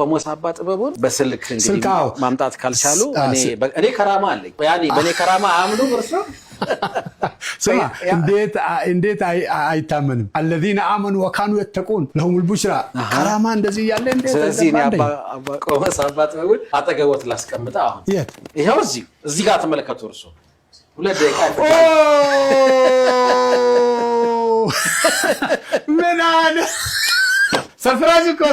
ቆሞስ አባ ጥበቡን በስልክ እንግዲህ ማምጣት ካልቻሉ እኔ ከራማ አለኝ ያኔ በኔ ከራማ አምኑ እርሱ سمع انديت አይታመንም الذين امنوا وكانوا يتقون لهم البشرى كراما እንደዚህ ያለ እንዴት ስለዚህ አባ ቆሞስ አባ ጥበቡን አጠገቦት ላስቀምጣ አሁን ይሄው እዚህ ጋር ተመለከቱ እርሱ 2 ደቂቃ ምን አለ ሰርፕራይዝ እኮ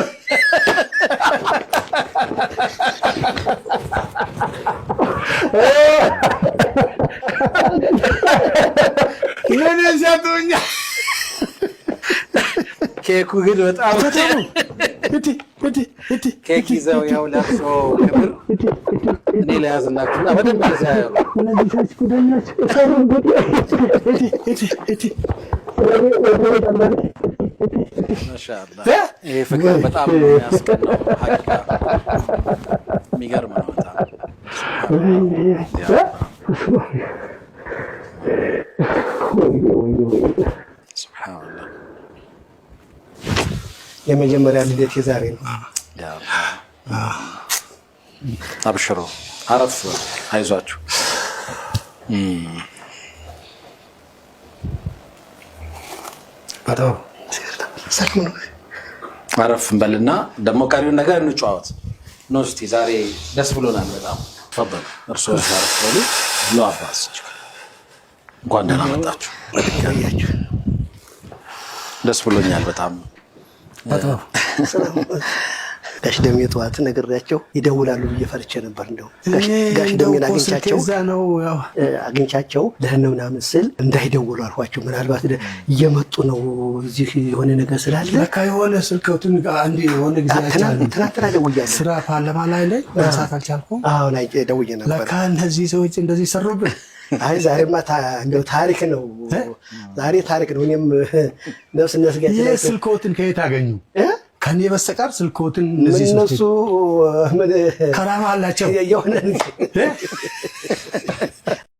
ምን ያሰጡኛ ኬኩ ግን በጣም ኬክ ይዘው ያው ለብሶ ክብር እኔ ለያዝላችሁ በደንብ ያዛው ለዚህ ጉዳኛች ማሻአላህ ይሄ ፍቅር በጣም የሚያስቀናው ሐቂቃ የሚገርም ነው በጣም ሱብሃንአላህ የመጀመሪያ ልደት የዛሬ ነው ያ አብሽሩ አረፍ አይዟችሁ አጣው ሰክሙ አረፍ እንበልና ደሞ ቀሪውን ነገር እንጫወት ነው እስቲ ዛሬ ደስ ብሎናል በጣም ተፈضل እርሶ አረፍ በሉ ነው አባስ እንኳን ደህና መጣችሁ ወድቃያችሁ ደስ ብሎኛል በጣም አጣው ጋሽ ደሜ ተዋት ነገርያቸው ይደውላሉ በየፈርቸ ነበር እንደው ጋሽ ደሜን አግኝቻቸው ነው ያው አግኝቻቸው ለህነውና ምስል እንዳይደውሉ አልኳቸው ምናልባት እየመጡ ነው እዚህ የሆነ ነገር ስላለ ለካ የሆነ ስልከቱን አንዲ የሆነ ጊዜ ትናንትና ደውያለሁ ስራ ፓርላማ ላይ መስራት አልቻልኩም አዎ ላይ ደውዬ ነበር ለካ እነዚህ ሰዎች እንደዚህ ሰሩብን አይ ዛሬማ እንደው ታሪክ ነው ዛሬ ታሪክ ነው እኔም ነፍስ ነስገት ላይ ስልኮትን ከየት አገኙ ከኔ በስተቀር ስልኮትን እነዚህ እነሱ ከራማ አላቸው የሆነ